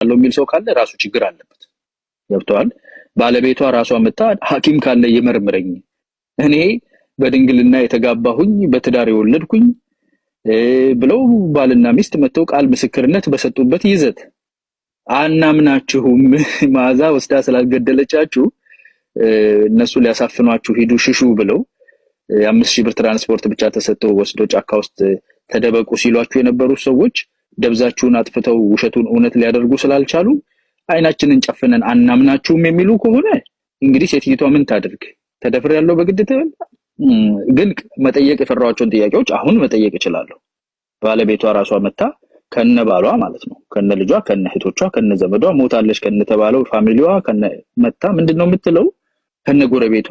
ያለው የሚል ሰው ካለ ራሱ ችግር አለበት ገብቷል ባለቤቷ ራሷ መጣ ሐኪም ካለ ይመርምረኝ እኔ በድንግልና የተጋባሁኝ በትዳር የወለድኩኝ ብለው ባልና ሚስት መተው ቃል ምስክርነት በሰጡበት ይዘት አናምናችሁም ማዛ ወስዳ ስላልገደለቻችሁ እነሱ ሊያሳፍኗችሁ ሄዱ ሽሹ ብለው 5000 ብር ትራንስፖርት ብቻ ተሰጥተው ወስዶ ጫካ ውስጥ ተደበቁ ሲሏችሁ የነበሩ ሰዎች ደብዛችሁን አጥፍተው ውሸቱን እውነት ሊያደርጉ ስላልቻሉ አይናችንን ጨፍነን አናምናችሁም የሚሉ ከሆነ እንግዲህ ሴትይቷ ምን ታደርግ ተደፍር ያለው በግድ ተበል ግን መጠየቅ የፈራዋቸውን ጥያቄዎች አሁን መጠየቅ ይችላል ባለቤቷ ራሷ መጣ ከነ ባሏ ማለት ነው ከነ ልጇ ከነ እህቶቿ ከነ ዘመዷ ሞታለች ከነ ተባለው ፋሚሊዋ ከነ መጣ ምንድነው የምትለው ከነ ጎረቤቷ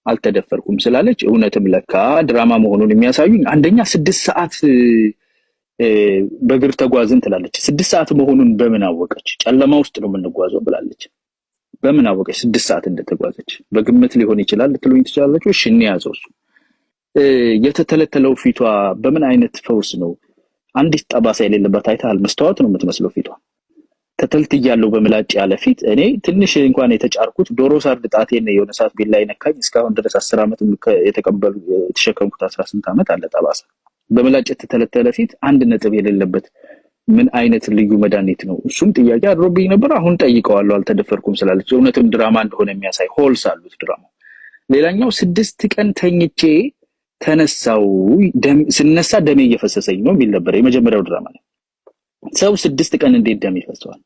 አልተደፈርኩም ስላለች እውነትም ለካ ድራማ መሆኑን የሚያሳዩኝ አንደኛ 6 ሰዓት በእግር ተጓዝን ትላለች 6 ሰዓት መሆኑን በምን አወቀች ጨለማ ውስጥ ነው የምንጓዘው ብላለች በምን አወቀች 6 ሰዓት እንደተጓዘች በግምት ሊሆን ይችላል ትሉኝ ትችላላችሁ እሺ እንያዘው የተተለተለው ፊቷ በምን አይነት ፈውስ ነው አንዲት ጠባሳ የሌለበት አይታል መስተዋት ነው የምትመስለው ፊቷ ተተልትያለው በመላጭ ያለ ፊት እኔ ትንሽ እንኳን የተጫርኩት ዶሮ ሳርድ ጣቴን የሆነ ሰዓት ቢላይ ነካኝ እስካሁን ድረስ 10 አመት የተቀበሉ የተሸከምኩት 18 አመት አለ ጠባሳ በመላጭ የተተለተለ ፊት አንድ ነጥብ የሌለበት ምን አይነት ልዩ መድኃኒት ነው እሱም ጥያቄ አድሮብኝ ነበር አሁን ጠይቀዋለሁ አልተደፈርኩም ስላለች እውነትም ድራማ እንደሆነ የሚያሳይ ሆልስ አሉት ድራማ ሌላኛው 6 ቀን ተኝቼ ተነሳው ስነሳ ደሜ እየፈሰሰኝ ነው የሚል ነበር የመጀመሪያው ድራማ ነው ሰው 6 ቀን እንዴት ደም ይፈሰዋል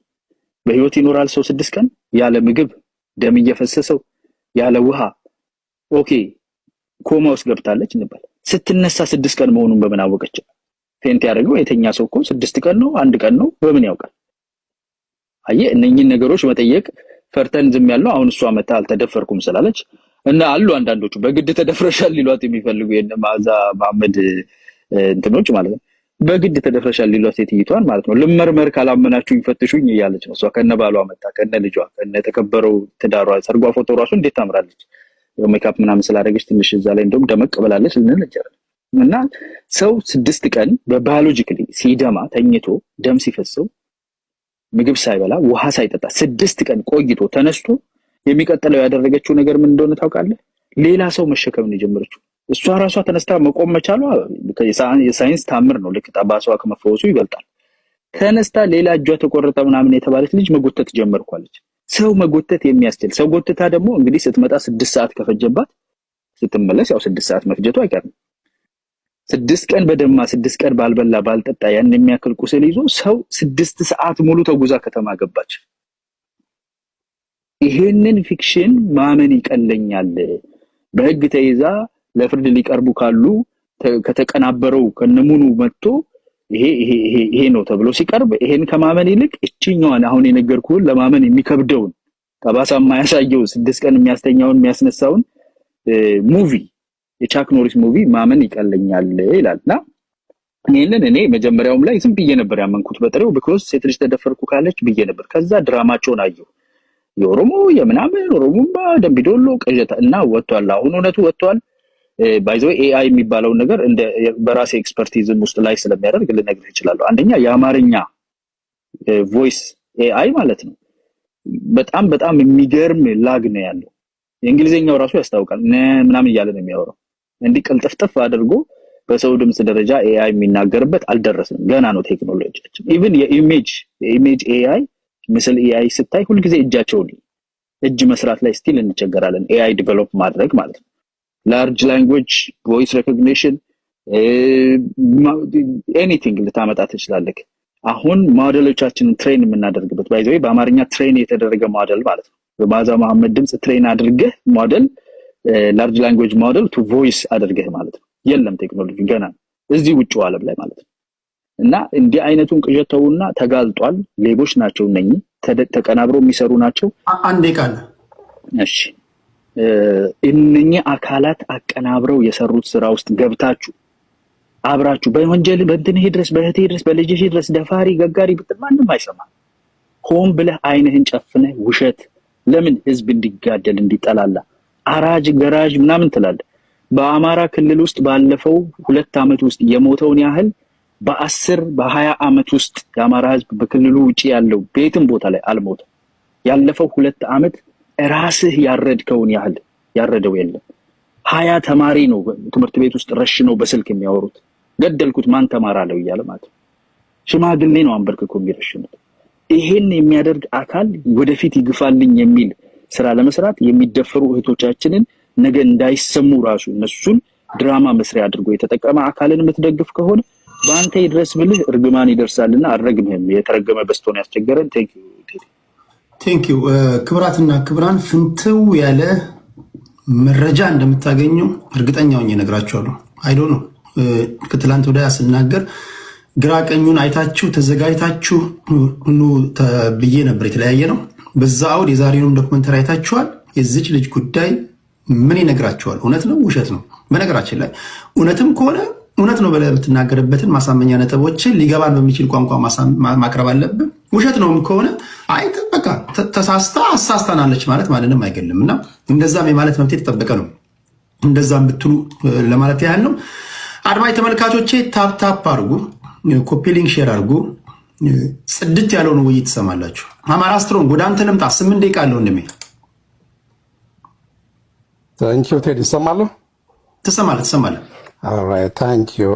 በህይወት ይኖራል ሰው 6 ቀን ያለ ምግብ ደም እየፈሰሰው ያለ ውሃ ኦኬ ኮማ ውስጥ ገብታለች እንባል ስትነሳ 6 ቀን መሆኑን በምን አወቀች ፌንት ያደርገው የተኛ ሰው እኮ 6 ቀን ነው 1 ቀን ነው በምን ያውቃል አየ እነኚህን ነገሮች መጠየቅ ፈርተን ዝም ያለው አሁን እሷ መታ አልተደፈርኩም ስላለች እና አሉ አንዳንዶቹ በግድ ተደፍረሻል ሊሏት የሚፈልጉ የነማዛ መሐመድ እንትኖች ማለት ነው በግድ ተደፍረሻል ሊሏት ሴትይቷን ማለት ነው ልመርመር ካላመናችሁ ይፈትሹኝ እያለች ነው እሷ ከነባሏ መጣ ከነ ልጇ ከነ ተከበረው ትዳሯ ሰርጓ ፎቶ ራሱ እንዴት ታምራለች ሜካፕ ምናምን ስላደረገች ትንሽ እዛ ላይ እንደውም ደመቅ ብላለች ልንነጀራለን እና ሰው 6 ቀን በባዮሎጂካሊ ሲደማ ተኝቶ ደም ሲፈሰው ምግብ ሳይበላ ውሃ ሳይጠጣ 6 ቀን ቆይቶ ተነስቶ የሚቀጥለው ያደረገችው ነገር ምን እንደሆነ ታውቃለህ ሌላ ሰው መሸከም ነው የጀመረችው እሷ ራሷ ተነስታ መቆም መቻሏ የሳይንስ ታምር ነው ልክ ጠባሷ ከመፈወሱ ይበልጣል ተነስታ ሌላ እጇ ተቆረጠ ምናምን የተባለች ልጅ መጎተት ጀመርኳለች ሰው መጎተት የሚያስችል ሰው ጎተታ ደግሞ እንግዲህ ስትመጣ 6 ሰዓት ከፈጀባት ስትመለስ ያው 6 ሰዓት መፍጀቱ አይቀርም 6 ቀን በደማ 6 ቀን ባልበላ ባልጠጣ ያን የሚያክል ቁስል ይዞ ሰው 6 ሰዓት ሙሉ ተጉዛ ከተማ ገባች ይሄንን ፊክሽን ማመን ይቀለኛል በህግ ተይዛ ለፍርድ ሊቀርቡ ካሉ ከተቀናበረው ከነሙኑ መጥቶ ይሄ ነው ተብሎ ሲቀርብ ይሄን ከማመን ይልቅ እቺኛዋን አሁን የነገርኩን ለማመን የሚከብደውን ጠባሳ ማያሳየው 6 ቀን የሚያስተኛውን የሚያስነሳውን ሙቪ የቻክ ኖሪስ ሙቪ ማመን ይቀለኛል ይላልና እኔ መጀመሪያውም ላይ ዝም ብዬ ነበር ያመንኩት በጥሬው because ሴት ልጅ ተደፈርኩ ካለች ብዬ ነበር ከዛ ድራማቸውን አየሁ የኦሮሞ የምናምን ኦሮሞማ ደምቢዶሎ ቀጀታ እና ወጥቷል አሁን እውነቱ ወጥቷል ባይዘው ኤአይ የሚባለው ነገር እንደ በራሴ ኤክስፐርቲዝም ውስጥ ላይ ስለሚያደርግ ልነግርህ ይችላል አንደኛ የአማርኛ ቮይስ ኤአይ ማለት ነው በጣም የሚገርም ላግ ነው ያለው የእንግሊዘኛው ራሱ ያስታውቃል ምናምን እያለ ነው የሚያወራው እንዲህ ቀልጥፍጥፍ አድርጎ በሰው ድምጽ ደረጃ ኤአይ የሚናገርበት አልደረሰም ገና ነው ቴክኖሎጂያችን ኢቭን የኢሜጅ ኤአይ ምስል ኤአይ ስታይ ሁሉ ጊዜ እጃቸውን እጅ መስራት ላይ ስቲል እንቸገራለን ኤአይ ዲቨሎፕ ማድረግ ማለት ነው ላርጅ ላንጉዌጅ ቮይስ ሪኮግኒሽን ኤኒቲንግ ልታመጣ ትችላለህ አሁን ሞዴሎቻችንን ትሬን የምናደርግበት ባይዘው በአማርኛ ትሬን የተደረገ ሞዴል ማለት ነው በማዛ መሐመድ ድምጽ ትሬን አድርገህ ሞዴል ላርጅ ላንጉዌጅ ሞዴል ቱ ቮይስ አድርገህ ማለት ነው የለም ቴክኖሎጂ ገና እዚህ ውጭ ዓለም ላይ ማለት ነው እና እንዲህ አይነቱን ቅዠተውና ተጋልጧል ሌቦች ናቸው እነኚህ ተቀናብረው የሚሰሩ ናቸው አንዴ ቃል እሺ እነኚህ አካላት አቀናብረው የሰሩት ስራ ውስጥ ገብታችሁ አብራችሁ በወንጀል በእንትንህ ድረስ በእህቴ ድረስ በልጅሽ ድረስ ደፋሪ ገጋሪ ብትማንም አይሰማ ሆም ብለህ አይንህን ጨፍነህ ውሸት ለምን ህዝብ እንዲጋደል እንዲጠላላ አራጅ ገራጅ ምናምን ትላለህ በአማራ ክልል ውስጥ ባለፈው 2 አመት ውስጥ የሞተውን ያህል በ20 ዓመት ውስጥ የአማራ ህዝብ በክልሉ ውጪ ያለው ቤትም ቦታ ላይ አልሞተም። ያለፈው 2 ዓመት ራስህ ያረድከውን ያህል ያረደው የለም። 20 ተማሪ ነው ትምህርት ቤት ውስጥ ረሽነው በስልክ የሚያወሩት። ገደልኩት ማን ተማራለው እያለ ማለት ነው። ሽማግሌ ነው አንበርክኮ የሚረሽኑት። ይሄን የሚያደርግ አካል ወደፊት ይግፋልኝ የሚል ስራ ለመስራት የሚደፈሩ እህቶቻችንን ነገ እንዳይሰሙ ራሱ እነሱን ድራማ መስሪያ አድርጎ የተጠቀመ አካልን የምትደግፍ ከሆነ በአንተ ይድረስ ብልህ እርግማን ይደርሳልና አረግምህም። የተረገመ በስቶን ያስቸገረን። ቴንክ ዩ ክብራትና ክብራን፣ ፍንትው ያለ መረጃ እንደምታገኙ እርግጠኛ ሆኜ እነግራችኋለሁ። አይዶ ነው ከትላንት ወዲያ ስናገር ግራ ቀኙን አይታችሁ ተዘጋጅታችሁ ኑ ብዬ ነበር። የተለያየ ነው። በዛ አውድ የዛሬውንም ዶክመንተሪ አይታችኋል። የዚች ልጅ ጉዳይ ምን ይነግራችኋል? እውነት ነው ውሸት ነው? በነገራችን ላይ እውነትም ከሆነ እውነት ነው ብለህ የምትናገርበትን ማሳመኛ ነጥቦችን ሊገባን በሚችል ቋንቋ ማቅረብ አለብን። ውሸት ነውም ከሆነ አይ በቃ ተሳስታ አሳስታናለች ማለት ማንንም አይገልም እና እንደዛም የማለት መብት የተጠበቀ ነው። እንደዛም ብትሉ ለማለት ያህል ነው። አድማጭ ተመልካቾቼ ታፕ አድርጉ፣ ኮፒ ሊንክ ሼር አድርጉ። ጽድት ያለውን ውይይት ትሰማላችሁ። አማራ ስትሮንግ ወደ አንተ ልምጣ። 8 ደቂቃ አለው እንደሜ ታንኪዩ ቴዲ። ትሰማለህ? ትሰማለህ። ኦልራይት ታንኪዩ።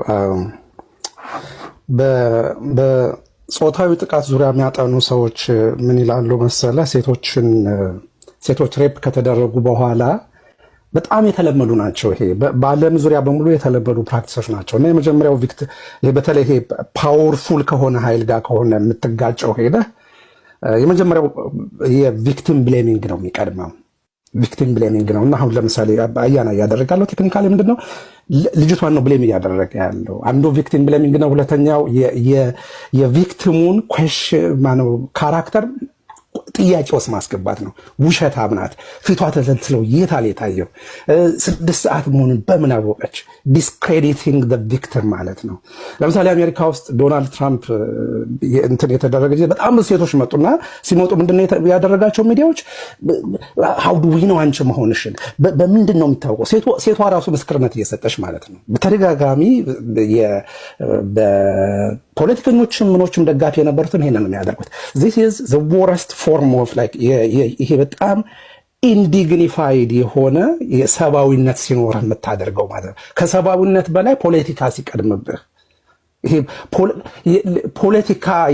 በጾታዊ ጥቃት ዙሪያ የሚያጠኑ ሰዎች ምን ይላሉ መሰለ? ሴቶች ሬፕ ከተደረጉ በኋላ በጣም የተለመዱ ናቸው። ይሄ በዓለም ዙሪያ በሙሉ የተለመዱ ፕራክቲሶች ናቸው እና የመጀመሪያው በተለይ ይሄ ፓወርፉል ከሆነ ኃይል ጋር ከሆነ የምትጋጨው ሄደ የመጀመሪያው የቪክቲም ብሌሚንግ ነው የሚቀድመው። ቪክቲም ብሌሚንግ ነው እና አሁን ለምሳሌ አያና እያደረጋለው ቴክኒካሊ ምንድነው ልጅቷን ነው ብሌም እያደረገ ያለው። አንዱ ቪክቲም ብሌሚንግ ነው። ሁለተኛው የቪክቲሙን ካራክተር ጥያቄ ውስጥ ማስገባት ነው። ውሸታም ናት፣ ፊቷ ተተልትለው የታል የታየው 6 ሰዓት መሆኑን በምን አወቀች? ዲስክሬዲቲንግ ዘ ቪክቲም ማለት ነው። ለምሳሌ አሜሪካ ውስጥ ዶናልድ ትራምፕ እንትን የተደረገ ጊዜ በጣም ብዙ ሴቶች መጡና ሲመጡ ምንድነው ያደረጋቸው ሚዲያዎች? ሃው ዱ ዊ ነው አንቺ መሆንሽን በምንድን ነው የሚታወቀው? ሴቷ ራሱ ምስክርነት እየሰጠች ማለት ነው። በተደጋጋሚ ፖለቲከኞችም ምኖችም ደጋፊ የነበሩትን ይሄንን ነው የሚያደርጉት። this is the worst form of like ይሄ በጣም ኢንዲግኒፋይድ የሆነ የሰብአዊነት ሲኖር የምታደርገው ማለት ነው። ከሰብአዊነት በላይ ፖለቲካ ሲቀድምብህ ይሄ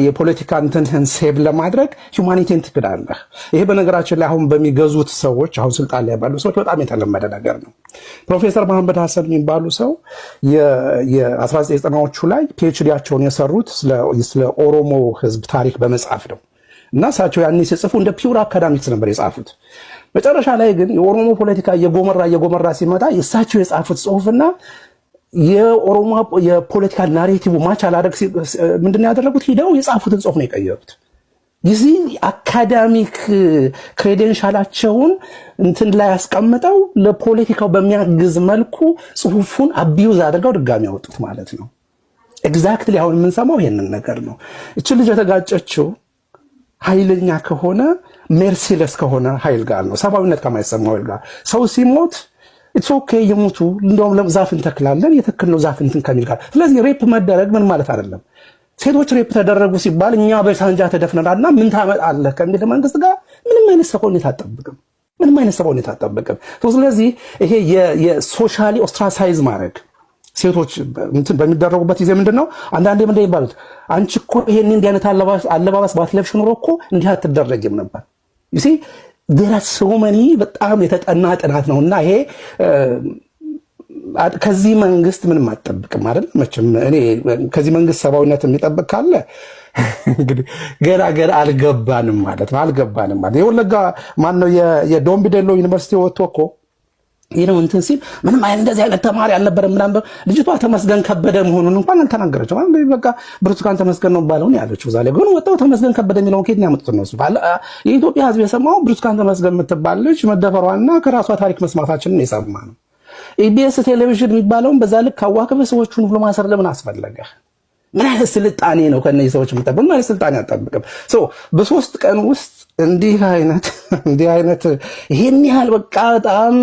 የፖለቲካ እንትንህን ሴቭ ለማድረግ ሁማኒቲን ትክዳለህ። ይሄ በነገራችን ላይ አሁን በሚገዙት ሰዎች አሁን ስልጣን ላይ ባሉ ሰዎች በጣም የተለመደ ነገር ነው። ፕሮፌሰር መሐመድ ሐሰን የሚባሉ ሰው የ1990ዎቹ ላይ ፒኤችዲያቸውን የሰሩት ስለ ኦሮሞ ህዝብ ታሪክ በመጻፍ ነው እና እሳቸው ያኔ ሲጽፉ እንደ ፒውር አካዳሚክስ ነበር የጻፉት። መጨረሻ ላይ ግን የኦሮሞ ፖለቲካ እየጎመራ ሲመጣ እሳቸው የጻፉት ጽሁፍና የኦሮሞ የፖለቲካ ናሬቲቭ ማች አላደረግ ምንድነው ያደረጉት? ሄደው የጻፉትን ጽሁፍ ነው የቀየሩት። ይህ አካዳሚክ ክሬዴንሻላቸውን እንትን ላይ ያስቀምጠው ለፖለቲካው በሚያግዝ መልኩ ጽሁፉን አቢዩዝ አድርገው ድጋሚ ያወጡት ማለት ነው። ኤግዛክትሊ አሁን የምንሰማው ይሄንን ነገር ነው። እቺ ልጅ የተጋጨችው ኃይለኛ ከሆነ ሜርሲለስ ከሆነ ኃይል ጋር ነው፣ ሰብአዊነት ከማይሰማው ኃይል ጋር። ሰው ሲሞት ኢትስ ኦኬ ይሞቱ፣ እንደውም ዛፍ እንተክላለን የተከልነው ዛፍ እንትን ከሚል ጋር። ስለዚህ ሬፕ መደረግ ምን ማለት አይደለም። ሴቶች ሬፕ ተደረጉ ሲባል እኛ በሳንጃ ተደፍነናልና ምን ታመጣለህ ከሚል መንግስት ጋር ምንም አይነት ሰብአዊነት አጠብቅም። ስለዚህ ይሄ የሶሻሊ ኦስትራሳይዝ ማድረግ ሴቶች እንትን በሚደረጉበት ጊዜ ምንድነው አንዳንዴ ምንድነው ይባሉት? አንቺ እኮ ይሄን እንዲህ አይነት አለባበስ ባትለብሽ ኖሮ እኮ እንዲህ አትደረግም ነበር። you see there are so many በጣም የተጠና ጥናት ነውና ይሄ ከዚህ መንግስት ምንም አትጠብቅም አይደል? መቼም እኔ ከዚህ መንግስት ሰብአዊነት የሚጠብቅ ካለ እንግዲህ ገራገር አልገባንም ማለት የወለጋ ማን ነው የዶምቢዶሎ ዩኒቨርሲቲ ወጥቶ እኮ ይሄው እንትን ሲል ምንም አይነት እንደዚህ አይነት ተማሪ አልነበረም ምናምን። ልጅቷ ተመስገን ከበደ መሆኑን እንኳን አልተናገረችም። በቃ ብርቱካን ተመስገን ነው ባለውን ያለችው ዛሬ ግን ወጣው ተመስገን ከበደ የሚለውን ከየት ያመጡት ነው? የኢትዮጵያ ሕዝብ የሰማው ብርቱካን ተመስገን የምትባል ልጅ መደፈሯና ከራሷ ታሪክ መስማታችንን የሰማ ነው። ኢቢኤስ ቴሌቪዥን የሚባለውን በዛ ልክ አዋክበህ ሰዎቹን ሁሉ ማሰር ለምን አስፈለገ? ምን አይነት ስልጣኔ ነው ከነዚህ ሰዎች የምጠብቀው? ምን አይነት ስልጣኔ አጠብቅም? በ3 ቀን ውስጥ እንዲህ አይነት ይሄን ያህል በቃ በጣም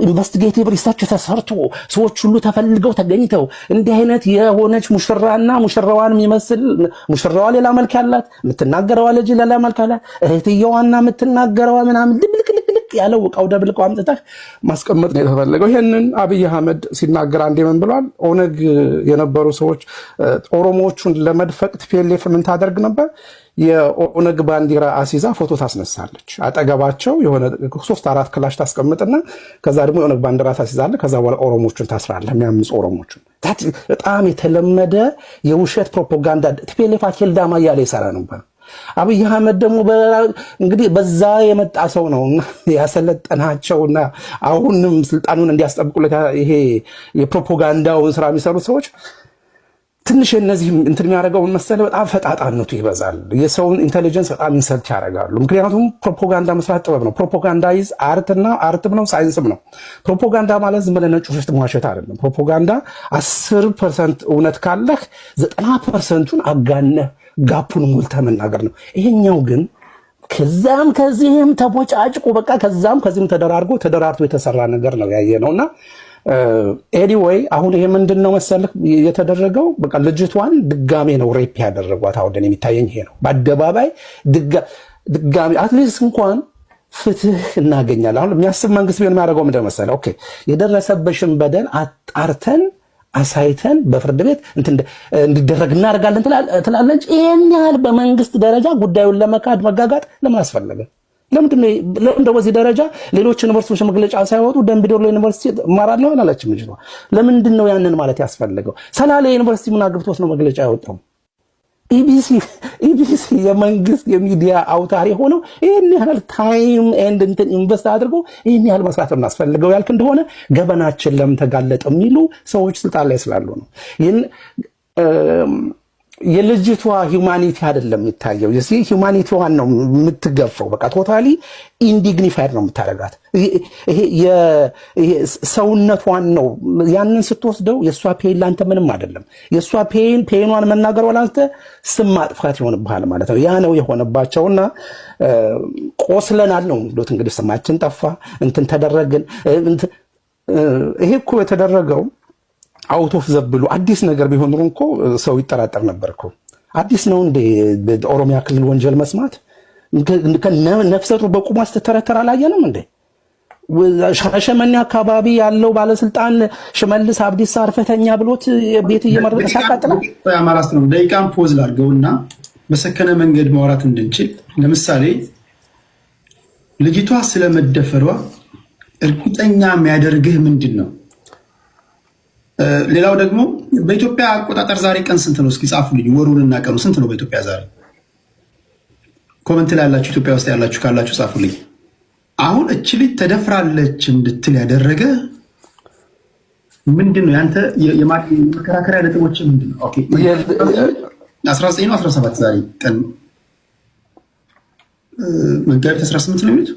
ኢንቨስቲጌቲቭ ሪሰርች ተሰርቶ ሰዎች ሁሉ ተፈልገው ተገኝተው እንዲህ አይነት የሆነች ሙሽራና ሙሽራዋን የሚመስል ሙሽራዋ ሌላ መልክ ያላት የምትናገረዋ ልጅ ሌላ መልክ ያላት እህትየዋና የምትናገረዋ ምናምን ድብልቅልቅልቅ ያለው ቀው ደብልቀው አምጥተህ ማስቀመጥ ነው የተፈለገው። ይሄንን አብይ አህመድ ሲናገር አንዴ ምን ብሏል? ኦነግ የነበሩ ሰዎች ኦሮሞዎቹን ለመድፈቅ ቲፒኤልኤፍ ምን ታደርግ ነበር? የኦነግ ባንዲራ አሲዛ ፎቶ ታስነሳለች። አጠገባቸው የሆነ 3-4 ክላሽ ታስቀምጥና ከዛ ደግሞ የኦነግ ባንዲራ ታሲዛለች። ከዛ በኋላ ኦሮሞዎቹን ታስራለህ፣ የሚያምፁ ኦሮሞዎቹን። በጣም የተለመደ የውሸት ፕሮፓጋንዳ ቲፒኤልኤፍ አኬልዳማ እያለ ይሰራ ነበር። አብይ አህመድ ደግሞ እንግዲህ በዛ የመጣ ሰው ነው ያሰለጠናቸውና አሁንም ስልጣኑን እንዲያስጠብቁለት ይሄ የፕሮፓጋንዳውን ስራ የሚሰሩት ሰዎች ትንሽ እነዚህ እንትን የሚያደርገው መሰለ በጣም ፈጣጣነቱ ይበዛል። የሰውን ኢንተለጀንስ በጣም ኢንሰልት ያደርጋሉ። ምክንያቱም ፕሮፓጋንዳ መስራት ጥበብ ነው። ፕሮፓጋንዳ ይዝ አርትም ነው ሳይንስም ነው። ፕሮፓጋንዳ ማለት ዝም ብለህ ነጭ ውሸት መዋሸት አይደለም። ፕሮፓጋንዳ 10% እውነት ካለህ 90%ን አጋነህ ጋፑን ሞልተህ መናገር ነው። ይሄኛው ግን ከዛም ከዚህም ተቦጫጭቆ በቃ ከዚህም ተደራርቶ የተሰራ ነገር ነው ያየነውና ኤኒዌይ አሁን ይሄ ምንድነው መሰለህ የተደረገው? በቃ ልጅቷን ድጋሜ ነው ሬፕ ያደረጓት። አሁን የሚታየኝ ይሄ ነው። በአደባባይ ድጋሜ አትሊስት እንኳን ፍትህ እናገኛለን። አሁን የሚያስብ መንግስት ቢሆን የሚያደርገው ምንድነው መሰለህ? ኦኬ የደረሰበሽን በደል አጣርተን አሳይተን በፍርድ ቤት እንዲደረግ እናደርጋለን ትላለህ እንጂ ይሄን ያህል በመንግስት ደረጃ ጉዳዩን ለመካድ መጋጋጥ ለምን አስፈለገ? ለምን በዚህ ደረጃ ሌሎች ዩኒቨርሲቲዎች መግለጫ ሳይወጡ ደምቢዶሎ ዩኒቨርሲቲ እማራለሁ አላለችም ልጅ ነው። ለምንድን ነው ያንን ማለት ያስፈልገው? ሰላሌ ዩኒቨርሲቲ ምን አግብቶት ነው መግለጫ ያወጣው? ኢቢሲ የመንግስት የሚዲያ አውታር የሆነው ይህን ያህል ታይም ኤንድ እንትን ኢንቨስት አድርጎ ይህን ያህል መስራት እናስፈልገው ያልክ እንደሆነ ገበናችን ለምን ተጋለጠ የሚሉ ሰዎች ስልጣን ላይ ስላሉ ነው። ይህን የልጅቷ ሂዩማኒቲ አይደለም የሚታየው። ሂዩማኒቲዋን ነው የምትገፈው። በቃ ቶታሊ ኢንዲግኒፋይድ ነው የምታደርጋት። ይሄ ሰውነቷን ነው ያንን ስትወስደው የእሷ ፔን ላንተ ምንም አይደለም። የእሷ ፔኗን መናገር ወላንተ ስም ማጥፋት ይሆንብሃል ማለት ነው። ያ ነው የሆነባቸውና ቆስለናል ነው የሚሉት። እንግዲህ ስማችን ጠፋ እንትን ተደረግን። ይሄ እኮ የተደረገው አውት ኦፍ ዘብሉ አዲስ ነገር ቢሆን ኖሮ እኮ ሰው ይጠራጠር ነበር እኮ። አዲስ ነው እንደ ኦሮሚያ ክልል ወንጀል መስማት? ነፍሰ ጡር በቁሟ ስትተረተር አላየንም እንዴ? ሻሸመኔ አካባቢ ያለው ባለስልጣን ሽመልስ አብዲሳ አርፈተኛ ብሎት ቤት እየመረጠ ሲያቃጥላል። አማራስ ነው ደቂቃን ፖዝ ላድርገውና በሰከነ መንገድ ማውራት እንድንችል። ለምሳሌ ልጅቷ ስለመደፈሯ እርግጠኛ የሚያደርግህ ምንድን ነው? ሌላው ደግሞ በኢትዮጵያ አቆጣጠር ዛሬ ቀን ስንት ነው? እስኪ ጻፉልኝ፣ ወሩንና ቀኑ ስንት ነው በኢትዮጵያ ዛሬ? ኮመንት ላይ ያላችሁ ኢትዮጵያ ውስጥ ያላችሁ ካላችሁ ጻፉልኝ። አሁን እች ልጅ ተደፍራለች እንድትል ያደረገ ምንድን ነው? ያንተ የመከራከሪያ ነጥቦች ምንድን ነው? ኦኬ 19 ነው 17 ዛሬ ቀን መጋቢት 18 ነው የሚሉት።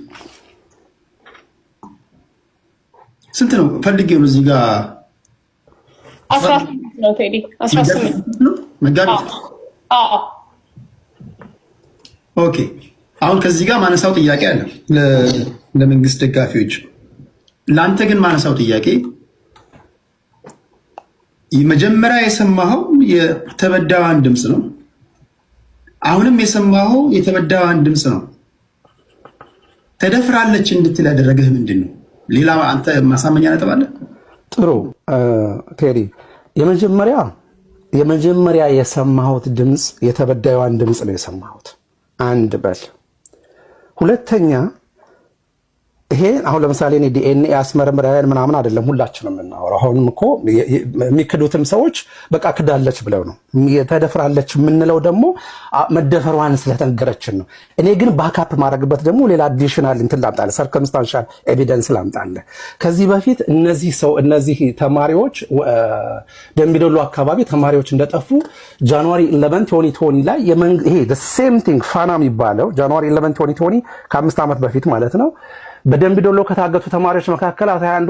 ስንት ነው ፈልጌው እዚህ ጋር 18 ነው ቴዲ 18 ነው መጋቢት። ኦኬ አሁን ከዚህ ጋር ማነሳው ጥያቄ አለ ለመንግስት ደጋፊዎች። ለአንተ ግን ማነሳው ጥያቄ መጀመሪያ የሰማኸው የተበዳዋን ድምፅ ነው። አሁንም የሰማኸው የተበዳዋን ድምፅ ነው። ተደፍራለች እንድትል ያደረገህ ምንድን ነው? ሌላ አንተ ማሳመኛ ነጥብ አለ? ጥሩ ቴዲ፣ የመጀመሪያ የሰማሁት ድምፅ የተበዳዩን ድምፅ ነው የሰማሁት። አንድ በል ሁለተኛ፣ ይሄ አሁን ለምሳሌ እኔ ዲኤንኤ አስመርምረን ምናምን አይደለም ሁላችንም የምናወራው። አሁንም እኮ የሚክዱትም ሰዎች በቃ ክዳለች ብለው ነው። የተደፍራለች የምንለው ደግሞ መደፈሯን ስለተነገረችን ነው። እኔ ግን ባካፕ ማድረግበት ደግሞ ሌላ አዲሽናል እንትን ላምጣልህ፣ ሰርከምስታንሻል ኤቪደንስ ላምጣልህ። ከዚህ በፊት እነዚህ ተማሪዎች ደምቢዶሎ አካባቢ ተማሪዎች እንደጠፉ ጃንዋሪ 11 2020 ላይ ይሄ ሴም ቲንግ ፋና የሚባለው ጃንዋሪ 11 2020 ከ5 ዓመት በፊት ማለት ነው በደምቢዶሎ ከታገቱ ተማሪዎች መካከል 21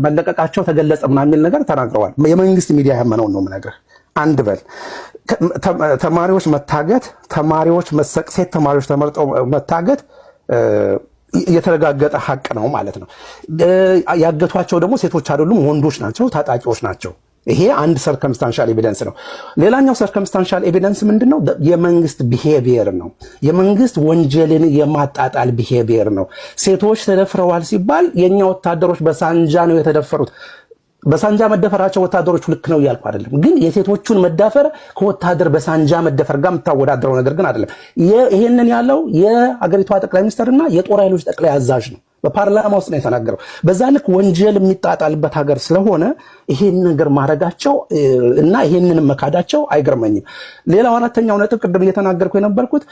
መለቀቃቸው ተገለጸ ምናምን የሚል ነገር ተናግረዋል። የመንግስት ሚዲያ ያመነው ነው የምነግርህ። አንድ በል ተማሪዎች መታገት ሴት ተማሪዎች ተመርጠው መታገት የተረጋገጠ ሀቅ ነው ማለት ነው። ያገቷቸው ደግሞ ሴቶች አይደሉም፣ ወንዶች ናቸው፣ ታጣቂዎች ናቸው። ይሄ አንድ ሰርከምስታንሻል ኤቪደንስ ነው። ሌላኛው ሰርከምስታንሻል ኤቪደንስ ምንድነው? የመንግስት ቢሄቪየር ነው። የመንግስት ወንጀልን የማጣጣል ቢሄቪየር ነው። ሴቶች ተደፍረዋል ሲባል የኛ ወታደሮች በሳንጃ ነው የተደፈሩት። በሳንጃ መደፈራቸው ወታደሮቹ ልክ ነው እያልኩ አይደለም፣ ግን የሴቶቹን መዳፈር ከወታደር በሳንጃ መደፈር ጋር የምታወዳድረው ነገር ግን አይደለም። ይሄንን ያለው የአገሪቷ ጠቅላይ ሚኒስትርና የጦር ኃይሎች ጠቅላይ አዛዥ ነው። በፓርላማ ውስጥ ነው የተናገረው። በዛ ልክ ወንጀል የሚጣጣልበት ሀገር ስለሆነ ይሄን ነገር ማድረጋቸው እና ይሄንን መካዳቸው አይገርመኝም። ሌላው አራተኛው ነጥብ ቅድም እየተናገርኩ የነበርኩት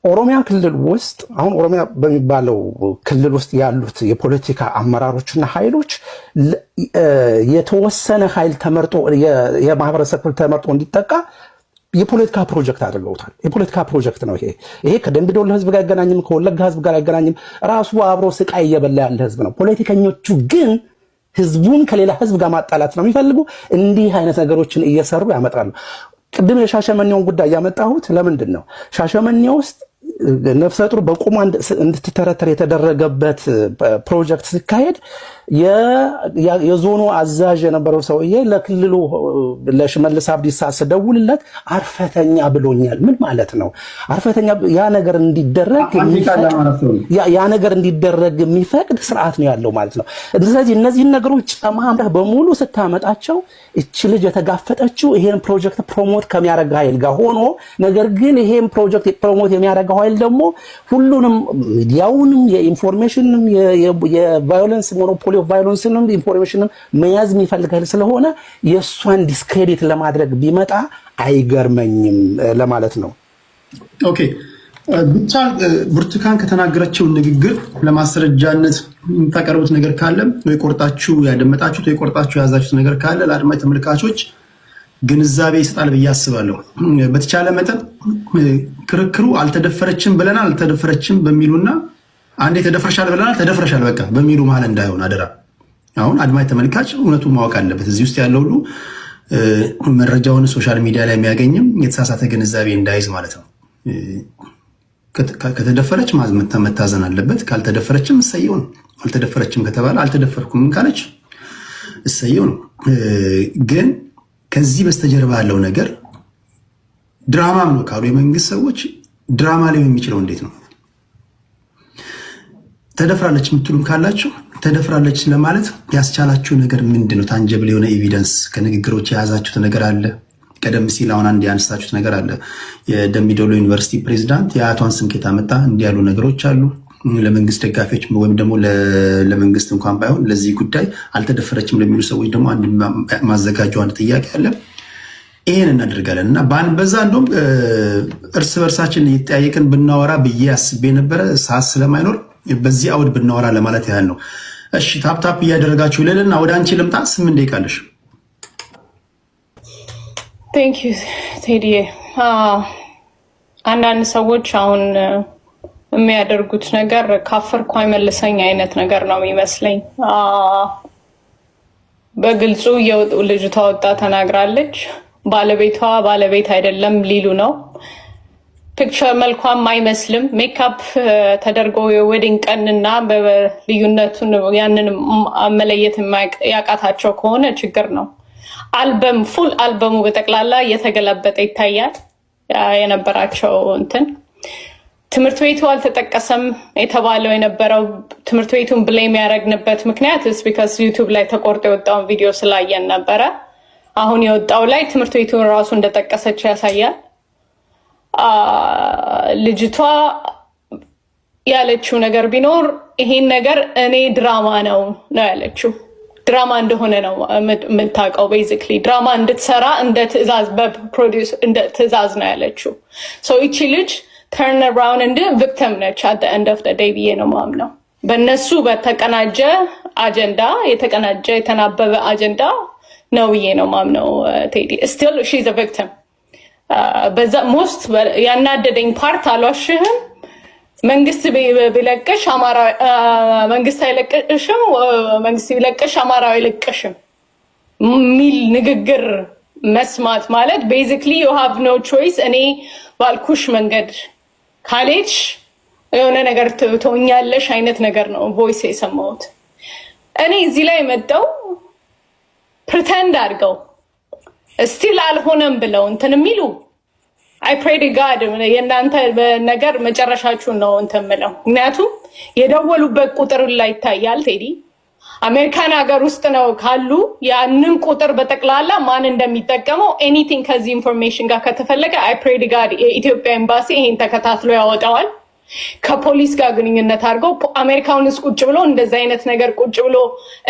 ኦሮሚያ ክልል ውስጥ አሁን ኦሮሚያ በሚባለው ክልል ውስጥ ያሉት የፖለቲካ አመራሮችና ኃይሎች የተወሰነ ኃይል ተመርጦ የማህበረሰብ ክፍል ተመርጦ እንዲጠቃ የፖለቲካ ፕሮጀክት አድርገውታል። የፖለቲካ ፕሮጀክት ነው ይሄ ከደምቢ ዶሎ ህዝብ ጋር አይገናኝም፣ ከወለጋ ህዝብ ጋር አይገናኝም። ራሱ አብሮ ስቃይ እየበላ ያለ ህዝብ ነው። ፖለቲከኞቹ ግን ህዝቡን ከሌላ ህዝብ ጋር ማጣላት ነው የሚፈልጉ። እንዲህ አይነት ነገሮችን እየሰሩ ያመጣሉ። ቅድም የሻሸመኔውን ጉዳይ ያመጣሁት ለምንድን ነው? ሻሸመኔ ውስጥ ነፍሰ ጡር በቁሟ እንድትተረተር የተደረገበት ፕሮጀክት ሲካሄድ የዞኑ አዛዥ የነበረው ሰውዬ ለክልሉ ለሽመልስ አብዲሳ ስደውልለት አርፈተኛ ብሎኛል። ምን ማለት ነው አርፈተኛ? ያ ነገር እንዲደረግ የሚፈቅድ ስርዓት ነው ያለው ማለት ነው። ስለዚህ እነዚህን ነገሮች ጨማምረህ በሙሉ ስታመጣቸው እቺ ልጅ የተጋፈጠችው ይሄን ፕሮጀክት ፕሮሞት ከሚያደርግ ኃይል ጋር ሆኖ ነገር ግን ይሄን ፕሮጀክት ፕሮሞት የሚያደርገው ኃይል ደግሞ ሁሉንም ሚዲያውንም የኢንፎርሜሽንም የቫዮለንስ ሞኖፖሊ ኦፍ ቫዮለንስንም ኢንፎርሜሽንም መያዝ የሚፈልግ ኃይል ስለሆነ የእሷን ዲስክሬዲት ለማድረግ ቢመጣ አይገርመኝም ለማለት ነው። ኦኬ ብቻ ብርቱካን ከተናገረችው ንግግር ለማስረጃነት የምታቀርቡት ነገር ካለ ወይ ቆርጣችሁ ያደመጣችሁት ወይ ቆርጣችሁ የያዛችሁት ነገር ካለ ለአድማጭ ተመልካቾች ግንዛቤ ይሰጣል ብዬ አስባለሁ። በተቻለ መጠን ክርክሩ አልተደፈረችም ብለናል አልተደፈረችም በሚሉና አንዴ ተደፍረሻል ብለናል ተደፍረሻል በቃ በሚሉ መሀል እንዳይሆን አደራ። አሁን አድማጭ ተመልካች እውነቱን ማወቅ አለበት። እዚህ ውስጥ ያለው ሁሉ መረጃውን ሶሻል ሚዲያ ላይ የሚያገኝም የተሳሳተ ግንዛቤ እንዳይዝ ማለት ነው። ከተደፈረች መታዘን አለበት፣ ካልተደፈረችም እሰየው ነው። አልተደፈረችም ከተባለ አልተደፈርኩም ካለች እሰየው ነው። ግን ከዚህ በስተጀርባ ያለው ነገር ድራማም ነው ካሉ የመንግስት ሰዎች ድራማ ላይ የሚችለው እንዴት ነው? ተደፍራለች የምትሉም ካላችሁ ተደፍራለች ለማለት ያስቻላችሁ ነገር ምንድን ነው? ታንጀብል የሆነ ኤቪደንስ ከንግግሮች የያዛችሁት ነገር አለ? ቀደም ሲል አሁን አንድ ያነሳችሁት ነገር አለ። የደምቢ ዶሎ ዩኒቨርሲቲ ፕሬዚዳንት የአቷን ስንኬት አመጣ እንዲህ ያሉ ነገሮች አሉ። ለመንግስት ደጋፊዎች ወይም ደግሞ ለመንግስት እንኳን ባይሆን ለዚህ ጉዳይ አልተደፈረችም ለሚሉ ሰዎች ደግሞ አንድ ማዘጋጀው አንድ ጥያቄ አለ። ይሄን እናደርጋለን እና በዛ እንደውም እርስ በርሳችን እየተጠያየቅን ብናወራ ብዬ አስቤ ነበረ። ሰዓት ስለማይኖር በዚህ አውድ ብናወራ ለማለት ያህል ነው። እሺ ታፕታፕ እያደረጋችሁ ልልና ወደ አንቺ ልምጣ። 8 ደቂቃ አለሽ። ቴንክ ዩ ቴዲ። አንዳንድ ሰዎች አሁን የሚያደርጉት ነገር ካፈርኩ አይመልሰኝ አይነት ነገር ነው የሚመስለኝ። በግልጹ ልጅቷ ወጣ ተናግራለች። ባለቤቷ ባለቤት አይደለም ሊሉ ነው። ፒክቸር መልኳም አይመስልም። ሜካፕ ተደርጎ የዌዲንግ ቀንና በልዩነቱን ያንን መለየት ያቃታቸው ከሆነ ችግር ነው። አልበም ፉል አልበሙ በጠቅላላ እየተገለበጠ ይታያል። የነበራቸው እንትን ትምህርት ቤቱ አልተጠቀሰም የተባለው የነበረው ትምህርት ቤቱን ብሌም ያደረግንበት ምክንያት ቢካዝ ዩቱብ ላይ ተቆርጦ የወጣውን ቪዲዮ ስላየን ነበረ። አሁን የወጣው ላይ ትምህርት ቤቱን ራሱ እንደጠቀሰች ያሳያል። ልጅቷ ያለችው ነገር ቢኖር ይሄን ነገር እኔ ድራማ ነው ያለችው። ድራማ እንደሆነ ነው የምታውቀው። ቤዚክሊ ድራማ እንድትሰራ እንደ ትዕዛዝ በፕሮዲውስ እንደ ትዕዛዝ ነው ያለችው። ይቺ ልጅ ተርን አራውንድ እንደ ቪክቲም ነች አት ኤንድ ኦፍ ዘ ዴይ ብዬ ነው የማምነው። በእነሱ በተቀናጀ አጀንዳ የተቀናጀ የተናበበ አጀንዳ ነው ብዬ ነው የማምነው። ቴዲ ስቲል ሺ ኢዝ አ ቪክቲም። በዛ ሞስት ያናደደኝ ፓርት አልዋሽህም፣ መንግስት ቢለቅሽ አማራ መንግስት አይለቅሽም፣ መንግስት ቢለቅሽ አማራው አይለቅሽም ሚል ንግግር መስማት ማለት ቤዚክሊ you have no choice። እኔ ባልኩሽ መንገድ ካሌጅ የሆነ ነገር ትሆኛለሽ አይነት ነገር ነው ቮይስ የሰማሁት። እኔ እዚህ ላይ መጣው ፕሪተንድ አድርገው ስቲል አልሆነም ብለው እንትን የሚሉ I pray to God የእናንተ ነገር መጨረሻችሁ ነው እንትን ምለው። ምክንያቱም የደወሉበት ቁጥር ላይ ይታያል ቴዲ አሜሪካን ሀገር ውስጥ ነው ካሉ ያንን ቁጥር በጠቅላላ ማን እንደሚጠቀመው ኤኒቲንግ ከዚህ ኢንፎርሜሽን ጋር ከተፈለገ I pray to God የኢትዮጵያ ኤምባሲ ይሄን ተከታትሎ ያወጣዋል። ከፖሊስ ጋር ግንኙነት አድርገው አሜሪካውን ቁጭ ብሎ እንደዛ አይነት ነገር ቁጭ ብሎ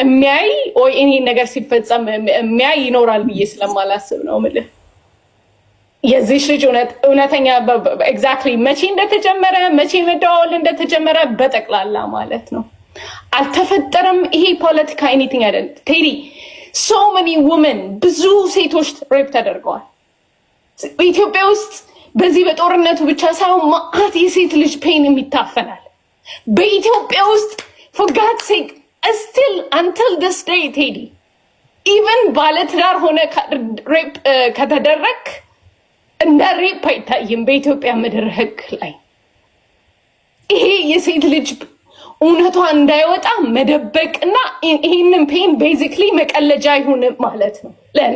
የሚያይ ወይ እኔ ነገር ሲፈጸም የሚያይ ይኖራል ብዬ ስለማላስብ ነው ማለት የዚህ ልጅ እውነተኛ ኤግዛክትሊ መቼ እንደተጀመረ መቼ መደዋወል እንደተጀመረ በጠቅላላ ማለት ነው አልተፈጠረም። ይሄ ፖለቲካ ኤኒቲንግ አይደለም ቴዲ so many women ብዙ ሴቶች ሬፕ ተደርገዋል ኢትዮጵያ ውስጥ በዚህ በጦርነቱ ብቻ ሳይሆን ማአት የሴት ልጅ ፔን የሚታፈናል በኢትዮጵያ ውስጥ for God's sake still until this day ቴዲ even ባለትዳር ሆነ ሬፕ ከተደረግ እንደ ሬፕ አይታይም በኢትዮጵያ ምድር ህግ ላይ ይሄ የሴት ልጅ እውነቷ እንዳይወጣ መደበቅና ይሄንን ፔን ቤዚክሊ መቀለጃ ይሁን ማለት ነው ለኔ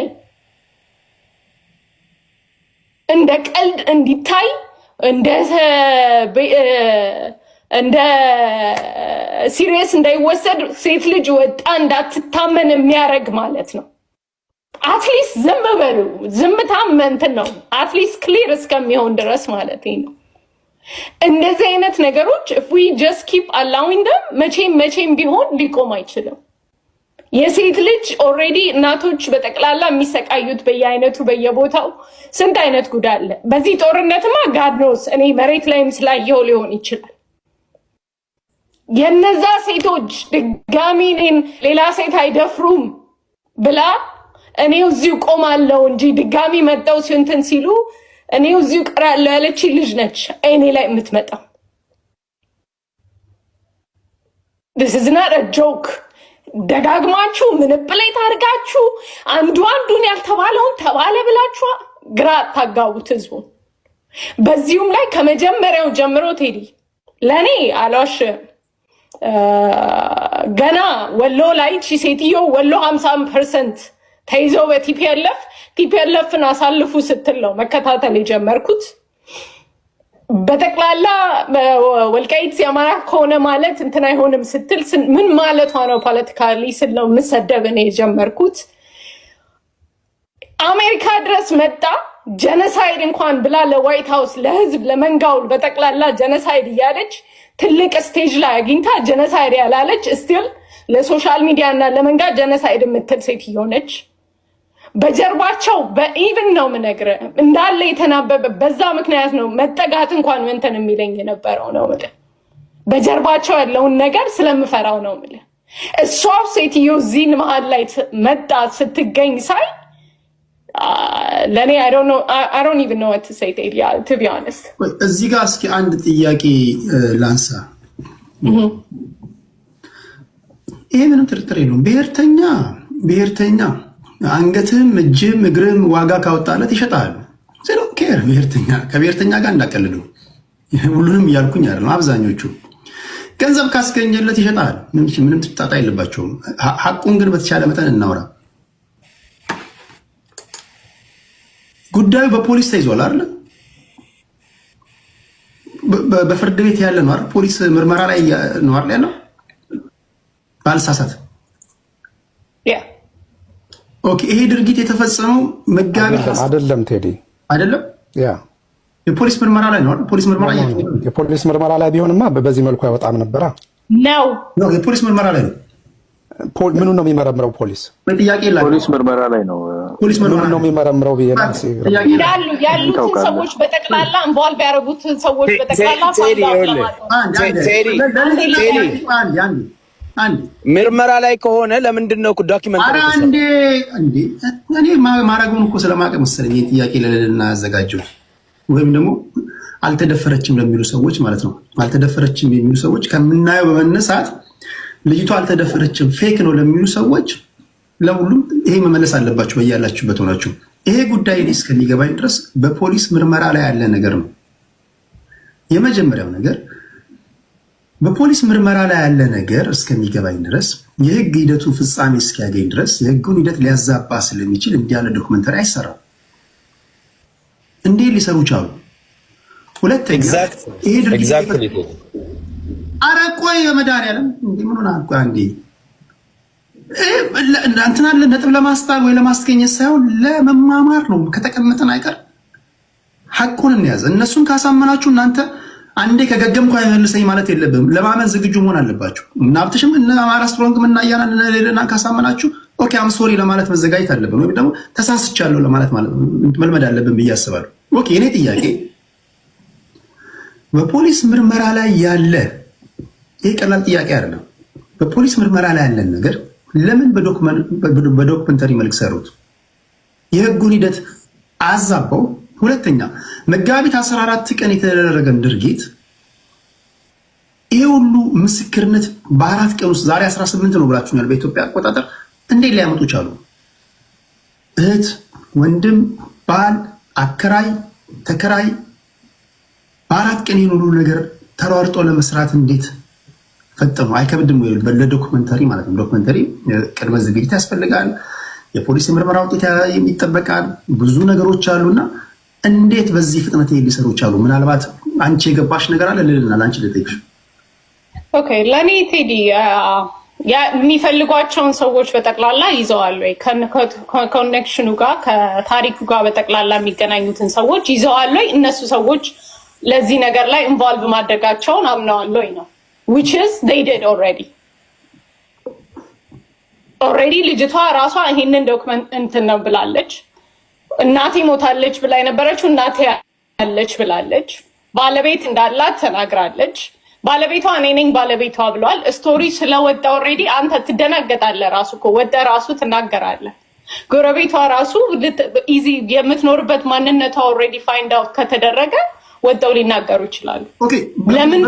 እንደ ቀልድ እንዲታይ እንደ ሲሪየስ እንዳይወሰድ ሴት ልጅ ወጣ እንዳትታመን የሚያረግ ማለት ነው አትሊስት ዝም በሉ ዝምታም እንትን ነው አትሊስት ክሊር እስከሚሆን ድረስ ማለት ነው እንደዚህ አይነት ነገሮች if we just keep allowing them መቼም ቢሆን ሊቆም አይችልም የሴት ልጅ ኦሬዲ እናቶች በጠቅላላ የሚሰቃዩት በየአይነቱ በየቦታው ስንት አይነት ጉዳይ አለ በዚህ ጦርነትማ God knows እኔ መሬት ላይም ስላየው ሊሆን ይችላል የነዛ ሴቶች ድጋሚ ሌላ ሴት አይደፍሩም ብላ እኔው እዚሁ ቆማለሁ እንጂ ድጋሚ መጣው ሲንተን ሲሉ እኔው እዚሁ ቀራለሁ ያለች ልጅ ነች እኔ ላይ የምትመጣው This is not a joke ደጋግማችሁ ምንፕሌት አድርጋችሁ አንዱን ያልተባለውን ተባለ ብላችሁ ግራ ታጋቡት ህዝቡን በዚሁም ላይ ከመጀመሪያው ጀምሮ ቴዲ ለኔ አላሽ ገና ወሎ ላይ ሴትዮ ወሎ 50% ተይዞ በቲፒኤልኤፍን አሳልፉ ስትል ነው መከታተል የጀመርኩት በጠቅላላ ወልቃይት ያማራ ከሆነ ማለት እንትና አይሆንም ስትል ምን ማለት ነው ፖለቲካሊ ስለው መሰደብን የጀመርኩት አሜሪካ ድረስ መጣ ጀነሳይድ እንኳን ብላ ለዋይት ሃውስ ለህዝብ ለመንጋው በጠቅላላ ጀነሳይድ ያለች ትልቅ ስቴጅ ላይ አግኝታ ጀነሳይድ ያላለች ስቲል ለሶሻል ሚዲያ እና ለመንጋ ጀነሳይድ የምትል ሴት ሆነች በጀርባቸው በኢቭን ነው ምነግረ እንዳለ የተናበበ በዛ ምክንያት ነው መጠጋት እንኳን እንትን የሚለኝ የነበረው ነው ማለት በጀርባቸው ያለውን ነገር ስለምፈራው ነው ማለት እሷ ሴትዮ ዚን መሃል ላይ መጣ ስትገኝ ሳይ ለኔ I don't even know what to say to be honest እዚህ ጋር እስኪ አንድ ጥያቄ ላንሳ ይሄ ምንም ጥርጥር የለውም ብሔርተኛ አንገትም እጅም እግርም ዋጋ ካወጣለት ይሸጣል ዘሮ ኬር ከብሔርተኛ ጋር እንዳቀልሉ ሁሉንም እያልኩኝ አይደለም አብዛኞቹ ገንዘብ ካስገኘለት ይሸጣል ምንም ትጣጣ የለባቸውም ሐቁን ግን በተቻለ መጠን እናውራ ጉዳዩ በፖሊስ ተይዟል አይደል በፍርድ ቤት ያለ ነው አይደል ፖሊስ ምርመራ ላይ ነው አይደል ያለው ባልሳሳት ኦኬ ይሄ ድርጊት የተፈጸመው መጋቢት አይደለም ቴዲ አይደለም ያ የፖሊስ ምርመራ ላይ ነው የፖሊስ ምርመራ ላይ ቢሆንማ በዚህ መልኩ አይወጣም ነበር ነው የፖሊስ ምርመራ ላይ ነው ምኑ ነው የሚመረምረው ፖሊስ በጥያቄ ላይ ፖሊስ ምርመራ ላይ ነው ፖሊስ ምርመራ ነው የሚመረምረው ቢያንስ ያሉትን ሰዎች በጠቅላላ ኢንቮልቭ ያደረጉትን ሰዎች በጠቅላላ አንድ ምርመራ ላይ ከሆነ ለምንድን ነው ዶክመንታሪ አንዴ እኔ ማረጉን እኮ ስለማቀ መሰለኝ ጥያቄ ለለልና ያዘጋጀው ወይም ደግሞ አልተደፈረችም ለሚሉ ሰዎች ማለት ነው አልተደፈረችም የሚሉ ሰዎች ከምናየው በመነሳት ልጅቷ አልተደፈረችም ፌክ ነው ለሚሉ ሰዎች ለሁሉም ይሄ መመለስ አለባችሁ በያላችሁበት ሆናችሁ ይሄ ጉዳይ እስከሚገባኝ ድረስ በፖሊስ ምርመራ ላይ ያለ ነገር ነው። የመጀመሪያው ነገር በፖሊስ ምርመራ ላይ ያለ ነገር እስከሚገባኝ ድረስ የህግ ሂደቱ ፍጻሜ እስኪያገኝ ድረስ የህጉን ሂደት ሊያዛባ ስለሚችል እንዲህ ያለ ዶክመንተሪ አይሰራም። እንዴት ሊሰሩ ቻሉ? ሁለተኛ ይሄ ድርጊት ኧረ ቆይ በመድኃኒዓለም ምን ሆነ አልኩ አንዴ እንትና ነጥብ ለማስጣል ወይ ለማስገኘት ሳይሆን ለመማማር ነው። ከተቀመጠን አይቀር ሐቁን እንያዝ። እነሱን ካሳመናችሁ እናንተ አንዴ ከገገምኩ አይመልሰኝ ማለት የለብም። ለማመን ዝግጁ መሆን አለባችሁ። እና አብትሽም እና አማራ ስትሮንግ ምን ያያና ለሌለና ካሳመናችሁ ኦኬ አም ሶሪ ለማለት መዘጋጀት አለብን፣ ወይ ደግሞ ተሳስቻለሁ ለማለት መልመድ አለብን ብዬ አስባለሁ። ኦኬ እኔ ጥያቄ በፖሊስ ምርመራ ላይ ያለ ይሄ ቀላል ጥያቄ አይደለም። በፖሊስ ምርመራ ላይ ያለን ነገር ለምን በዶክመንተሪ መልክ ሰሩት? የህጉን ሂደት አዛባው። ሁለተኛ መጋቢት 14 ቀን የተደረገን ድርጊት ይሄ ሁሉ ምስክርነት በአራት ቀን ውስጥ ዛሬ 18 ነው ብላችሁኛል በኢትዮጵያ አቆጣጠር። እንዴት ሊያመጡ ቻሉ? እህት፣ ወንድም፣ ባል፣ አከራይ፣ ተከራይ በአራት ቀን ይሄን ሁሉ ነገር ተሯርጦ ለመስራት እንዴት ፈጠኑ? አይከብድም ወይ? ለዶክመንተሪ ማለት ነው። ዶክመንተሪ ቅድመ ዝግጅት ያስፈልጋል። የፖሊስ ምርመራ ውጤት ይጠበቃል። ብዙ ነገሮች አሉና እንዴት በዚህ ፍጥነት ሊሰሩ ቻሉ? ምናልባት አንቺ የገባሽ ነገር አለ ልልና አንቺ ልጠይቅሽ። ኦኬ ለኔ ቴዲ የሚፈልጓቸውን ሰዎች በጠቅላላ ይዘዋል ወይ? ኮኔክሽኑ ጋር ከታሪኩ ጋር በጠቅላላ የሚገናኙትን ሰዎች ይዘዋል ወይ? እነሱ ሰዎች ለዚህ ነገር ላይ ኢንቮልቭ ማድረጋቸውን አምነዋል ወይ ነው which is they did already ልጅቷ ራሷ ይሄንን ዶክመንት እንትን ነው ብላለች። እናቴ ሞታለች ብላ የነበረችው እናቴ ያለች ብላለች። ባለቤት እንዳላት ተናግራለች። ባለቤቷ እኔ ነኝ ባለቤቷ ብሏል። ስቶሪ ስለወጣ ኦልሬዲ አንተ ትደናገጣለህ። ራሱ እኮ ወጣ ራሱ ትናገራለህ። ጎረቤቷ ራሱ ኢዚ የምትኖርበት ማንነቷ ኦልሬዲ ፋይንድ አውት ከተደረገ ወጣው ሊናገሩ ይችላሉ። ኦኬ ለምን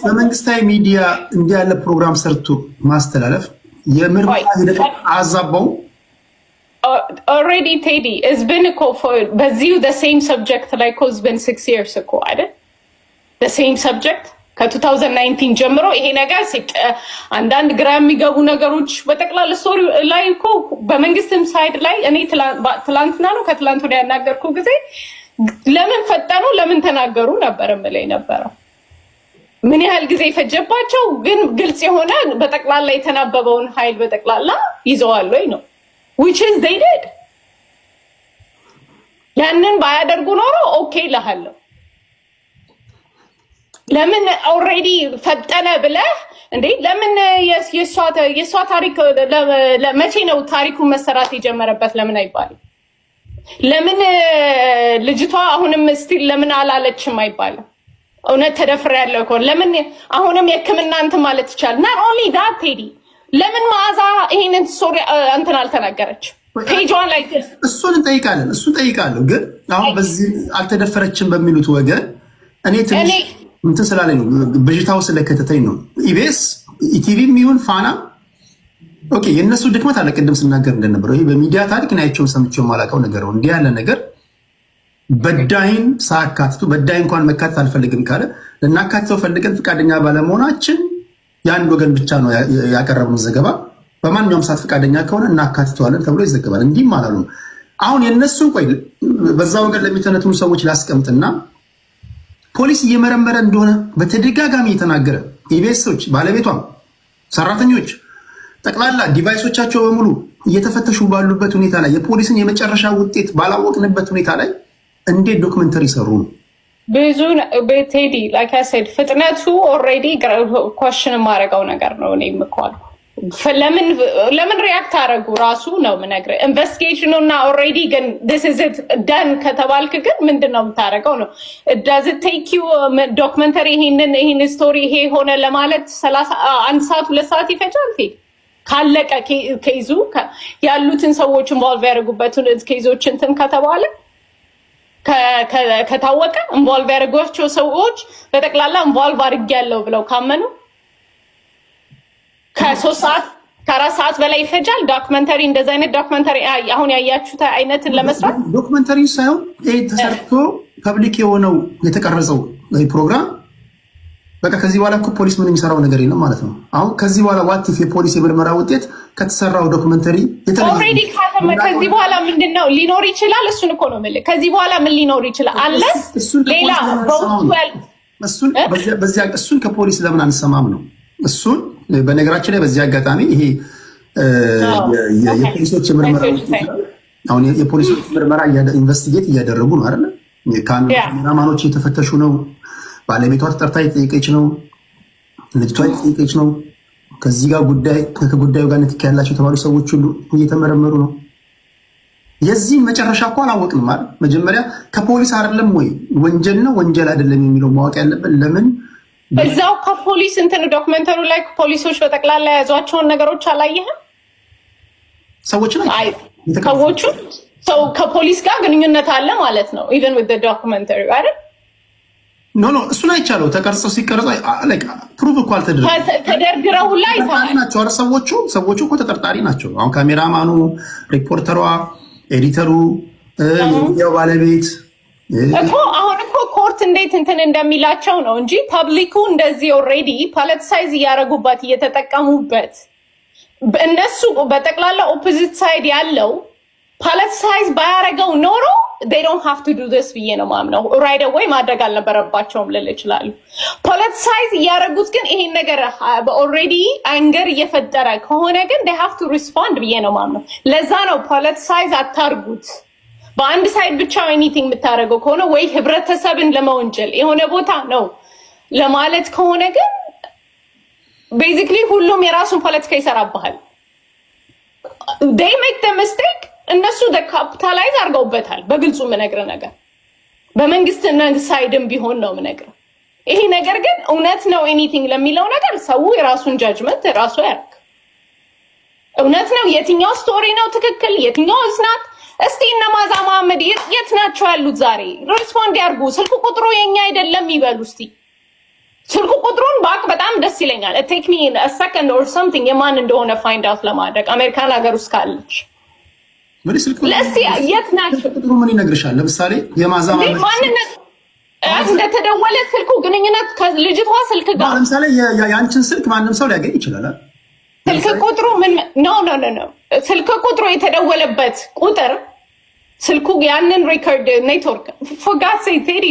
በመንግስታዊ ሚዲያ እንዲህ ያለ ፕሮግራም ሰርቶ ማስተላለፍ የምርመራ ሂደት አዛባው? ኦልሬዲ ቴዲ has been በዚሁ the same subject ላይ has been 6 years እኮ አይደል? the same subject ከ2019 ጀምሮ ይሄ ነገር አንዳንድ ግራ የሚገቡ ነገሮች በጠቅላላ ስቶሪ ላይ እኮ በመንግስትም ሳይድ ላይ እኔ ትላንትና ነው ከትላንት ወዲያ ያናገርኩ ጊዜ ለምን ፈጠኑ ለምን ተናገሩ ነበር የምልህ ነበረው። ምን ያህል ጊዜ ፈጀባቸው? ግን ግልጽ የሆነ በጠቅላላ የተናበበውን ኃይል በጠቅላላ ይዘዋል ወይ ነው which is they did። ያንን ባያደርጉ ኖሮ ኦኬ እልሃለሁ። ለምን ኦልሬዲ ፈጠነ ብለህ እንዴ? ለምን የሷ ታሪክ መቼ ነው ታሪኩን መሰራት የጀመረበት? ለምን አይባልም? ለምን ልጅቷ አሁንም ስቲል ለምን አላለችም አይባልም? እውነት ተደፍሬያለሁ እኮ ለምን አሁንም የሕክምና እንትን ማለት ይቻላል። not only that ቴዲ ለምን መዓዛ ይሄንን ስቶሪ እንትን አልተናገረች? ፔጇን ላይ እሱን እንጠይቃለን። ግን አሁን በዚህ አልተደፈረችም በሚሉት ወገን እኔ ትንሽ እንትን ስላለኝ ብዥታው ስለከተተኝ ነው። ኢቢኤስ ኢቲቪም ይሁን ፋና ኦኬ የነሱ ድክመት አለ። ቅድም ስናገር እንደነበረው ይሄ በሚዲያ ታሪክ ናይቸው ሰምቼው ማላውቀው ነገር ነው። እንዲህ ያለ ነገር በዳይን ሳካትቱ በዳይ እንኳን መካተት አልፈልግም ካለ ልናካትተው ፈልገን ፈቃደኛ ባለመሆናችን የአንድ ወገን ብቻ ነው ያቀረብነው ዘገባ። በማንኛውም ሰዓት ፈቃደኛ ከሆነ እናካትተዋለን ተብሎ ይዘገባል። እንዲህም አላሉ። አሁን የነሱን ቆይ በዛ ወገን ለሚተነትኑ ሰዎች ላስቀምጥና ፖሊስ እየመረመረ እንደሆነ በተደጋጋሚ የተናገረ ኢቢኤሶች ባለቤቷም ሰራተኞች ጠቅላላ ዲቫይሶቻቸው በሙሉ እየተፈተሹ ባሉበት ሁኔታ ላይ የፖሊስን የመጨረሻ ውጤት ባላወቅንበት ሁኔታ ላይ እንዴት ዶክመንተሪ ሰሩ? ብዙ ቴዲ ላይክ አይ ሴድ ፍጥነቱ ኦልሬዲ ኮሽን የማደርገው ነገር ነው። እኔ የምኳል ለምን ሪያክት አደረጉ ራሱ ነው የምነግርህ። ኢንቨስቲጌሽኑ እና ኦልሬዲ ግን this is it done ከተባልክ ግን ምንድን ነው የምታደርገው ነው? does it take you ዶክመንተሪ ይሄን ስቶሪ ይሄ ሆነ ለማለት 1 ሰዓት 2 ሰዓት ይፈጃል? ቴዲ ካለቀ ኬዙ ያሉትን ሰዎች ኢንቮልቭ ያደርጉበትን ኬዞች እንትን ከተባለ ከታወቀ ኢንቮልቭ ያደርጓቸው ሰዎች በጠቅላላ ኢንቮልቭ አድርጌያለሁ ብለው ካመኑ ከ3 ሰዓት ከ4 ሰዓት በላይ ይፈጃል ዶክመንተሪ። እንደዛ አይነት ዶክመንተሪ አሁን ያያችሁት አይነትን ለመስራት ዶክመንተሪ ሳይሆን ይሄ ተሰርቶ ፐብሊክ የሆነው የተቀረጸው ፕሮግራም በቃ ከዚህ በኋላ እኮ ፖሊስ ምን የሚሰራው ነገር የለም ማለት ነው። አሁን ከዚህ በኋላ ዋቲፍ የፖሊስ የምርመራ ውጤት ከተሰራው ዶክመንተሪ ኦልሬዲ ከዚህ በኋላ ምንድነው ሊኖር ይችላል? እሱን እኮ ነው የምልህ። ከዚህ በኋላ ምን ሊኖር ይችላል? አለስ ሌላ እሱን ከፖሊስ ለምን አንሰማም ነው። እሱን በነገራችን ላይ በዚህ አጋጣሚ ይሄ የፖሊሶች ምርመራ አሁን የፖሊሶች ምርመራ ኢንቨስቲጌት እያደረጉ ነው አይደል? ካሜራማኖች እየተፈተሹ ነው። ባለቤቷ ተጠርታ እየጠየቀች ነው። ልጅቷ እየጠየቀች ነው። ከዚህ ጋር ከጉዳዩ ጋር ንክኪ ያላቸው የተባሉ ሰዎች ሁሉ እየተመረመሩ ነው። የዚህ መጨረሻ እኮ አላወቅንም አይደል? መጀመሪያ ከፖሊስ አይደለም ወይ ወንጀል ነው ወንጀል አይደለም የሚለው ማወቅ ያለብን ለምን እዛው ከፖሊስ እንትን ዶክመንተሩ ላይ ፖሊሶች በጠቅላላ የያዟቸውን ነገሮች አላየህም? ሰዎቹ ሰው ከፖሊስ ጋር ግንኙነት አለ ማለት ነው። ኢቨን ዊዝ ዘ ዶክመንተሪ አይደል? ኖ እሱን አይቻለው። ተቀርጸው ሲቀርጹ ፕሩቭ እኮ ተደርድረው ላይ ናቸው። ሰዎቹ እኮ ተጠርጣሪ ናቸው። አሁን ካሜራማኑ፣ ሪፖርተሯ፣ ኤዲተሩ፣ የሚዲያው ባለቤት እኮ አሁን እኮ ኮርት እንዴት እንትን እንደሚላቸው ነው እንጂ ፐብሊኩ እንደዚህ ኦልሬዲ ፖለቲሳይዝ እያደረጉበት እየተጠቀሙበት እነሱ በጠቅላላ ኦፖዚት ሳይድ ያለው ፖለቲሳይዝ ባያደረገው ኖሮ they don't have to do this ብዬ ነው ማምነው። ራይት አዌይ ማድረግ አልነበረባቸውም ልል ይችላሉ። ፖለቲሳይዝ እያደረጉት ግን ይሄን ነገር ኦልሬዲ አንገር እየፈጠረ ከሆነ ግን they have to respond ብዬ ነው ማምነው። ለዛ ነው ፖለቲሳይዝ አታርጉት። በአንድ ሳይድ ብቻ ኤኒቲንግ የምታደርገው ከሆነ ወይ ህብረተሰብን ለመወንጀል የሆነ ቦታ ነው ለማለት ከሆነ ግን ቤዚክሊ ሁሉም የራሱን ፖለቲካ ይሰራብሃል። they make the mistake እነሱ ካፒታላይዝ አድርገውበታል። በግልጹ የምነግርህ ነገር በመንግስት ሳይድም ቢሆን ነው የምነግርህ። ይሄ ነገር ግን እውነት ነው ኤኒቲንግ ለሚለው ነገር ሰው የራሱን ጃጅመንት ራሱ ያርግ። እውነት ነው የትኛው ስቶሪ ነው ትክክል የትኛው እስናት እስቲ እነ ማዛ መሐመድ የት ናቸው ያሉት? ዛሬ ሪስፖንድ ያርጉ። ስልኩ ቁጥሩ የኛ አይደለም ይበሉ። እስቲ ስልኩ ቁጥሩን ባክ በጣም ደስ ይለኛል። ቴክ ሚ a second or something የማን እንደሆነ ፋይንድ አውት ለማድረግ አሜሪካን ሀገር ውስጥ ካለች ለስቲ የት ናቸው ቁጥሩ ምን ይነግርሻል? ለምሳሌ የማዛ መሐመድ እንደተደወለ ስልኩ ግንኙነት ከልጅቷ ስልክ ጋር ለምሳሌ የአንቺን ስልክ ማንም ሰው ሊያገኝ ይችላል። ስልክ ቁጥሩ ምን ኖ ስልክ ቁጥሩ የተደወለበት ቁጥር ስልኩ ያንን ሪከርድ ኔትወርክ ፎጋት ቴዲ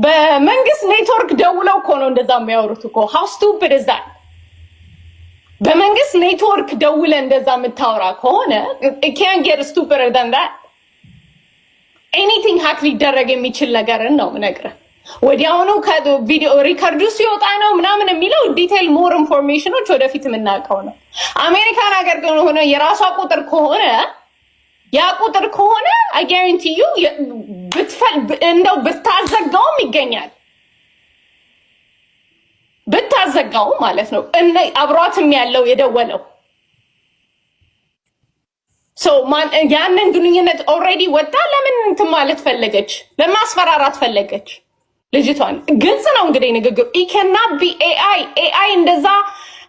በመንግስት ኔትወርክ ደውለው እኮ ነው እንደዛ የሚያወሩት እኮ how stupid is that? በመንግስት ኔትወርክ ደውለ እንደዛ የምታወራ ከሆነ it can't get stupider than that. anything hack ሊደረግ የሚችል ነገርን ነው የምነግርህ። ወዲያውኑ ከቪዲዮ ሪከርዱ ሲወጣ ነው ምናምን የሚለው ዲቴል ሞር ኢንፎርሜሽኖች ወደፊት የምናውቀው ነው። አሜሪካን ሀገር ግን ሆነ የራሷ ቁጥር ከሆነ ያ ቁጥር ከሆነ I guarantee you እንደው ብታዘጋውም ይገኛል። ብታዘጋው ማለት ነው አብሯትም ያለው የደወለው ያንን ግንኙነት ኦልሬዲ ወጣ። ለምን እንትን ማለት ፈለገች? ለማስፈራራት ፈለገች ልጅቷን። ግልጽ ነው እንግዲህ ንግግሩ። it cannot be AI እንደዛ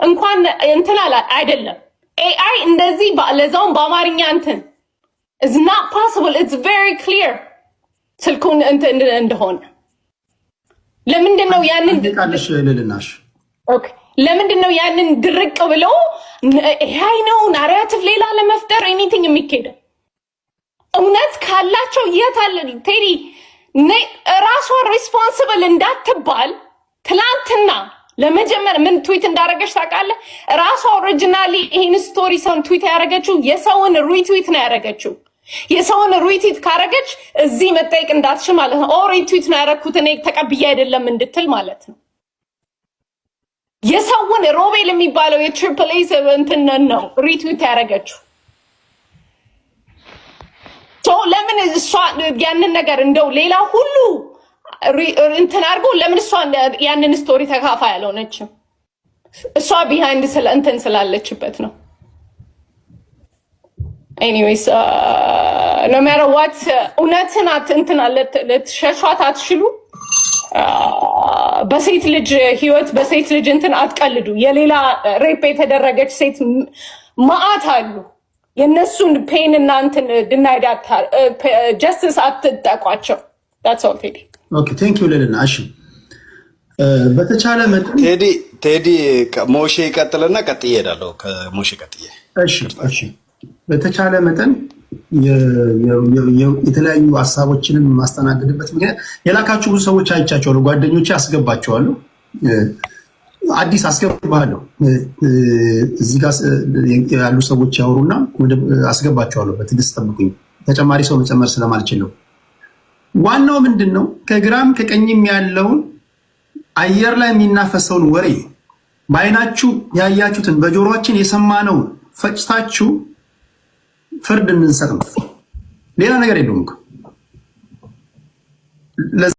እንኳን እንትን አይደለም። AI እንደዚህ ለዛውም በአማርኛ እንትን it's not possible. It's very clear ስልኩን እንትን እንደሆነ ለምንድን ነው ያንን ቃልሽ ልልናሽ ኦኬ ለምንድን ነው ያንን ድርቅ ብለው AI ነው ናሬቲቭ ሌላ ለመፍጠር ኤኒቲንግ የሚካሄደው? እውነት ካላቸው የት አለ ቴዲ ራሷ ሪስፖንሲብል እንዳትባል ትላንትና ለመጀመር ምን ትዊት እንዳደረገች ታውቃለህ? ራሷ ኦሪጂናሊ ይሄን ስቶሪ ሰውን ትዊት ያደረገችው የሰውን ሪትዊት ነው ያደረገችው። የሰውን ሪትዊት ካረገች እዚህ መጠየቅ እንዳትሽ ማለት ነው። ሪትዊት ነው ያደረኩት እኔ ተቀብዬ አይደለም እንድትል ማለት ነው። የሰውን ሮቤል የሚባለው የትሪፕል ኤ እንትን ነው ሪትዊት ያደረገችው። ለምን እሷ ያንን ነገር እንደው ሌላ ሁሉ እንትን አድርጎ ለምን እሷ ያንን ስቶሪ ተካፋይ ያልሆነችም? እሷ ቢሃይንድ እንትን ስላለችበት ነው። ኤኒዌይስ ኖ ማተር ዋት እውነትን እንትን ለተሸሿት አትሽሉ። በሴት ልጅ ህይወት በሴት ልጅ እንትን አትቀልዱ። የሌላ ሬፕ የተደረገች ሴት ማአት አሉ። የነሱን ፔን እና እንትን ድናይዳታ ጀስቲስ አትጠቋቸው። ዳትስ ኦል ቴዲ። ኦኬ ቴንክ ዩ ልልና እሺ፣ በተቻለ መጠን ቴዲ ሞሼ ይቀጥልና ቀጥዬ እሄዳለሁ። ከሞሼ ቀጥዬ እሺ፣ በተቻለ መጠን የተለያዩ ሀሳቦችንን ማስተናገድበት ምክንያት የላካችሁ ብዙ ሰዎች አይቻቸዋለሁ፣ ጓደኞቼ አስገባቸዋለሁ፣ አዲስ አስገባለሁ። እዚህ ጋር ያሉ ሰዎች ያወሩና አስገባቸዋለሁ። በትዕግስት ጠብቁኝ፣ ተጨማሪ ሰው መጨመር ስለማልችል ነው። ዋናው ምንድን ነው? ከግራም ከቀኝም ያለውን አየር ላይ የሚናፈሰውን ወሬ በአይናችሁ ያያችሁትን በጆሮችን የሰማነውን ፈጭታችሁ ፍርድ እንድንሰጥ ነው። ሌላ ነገር የለውም።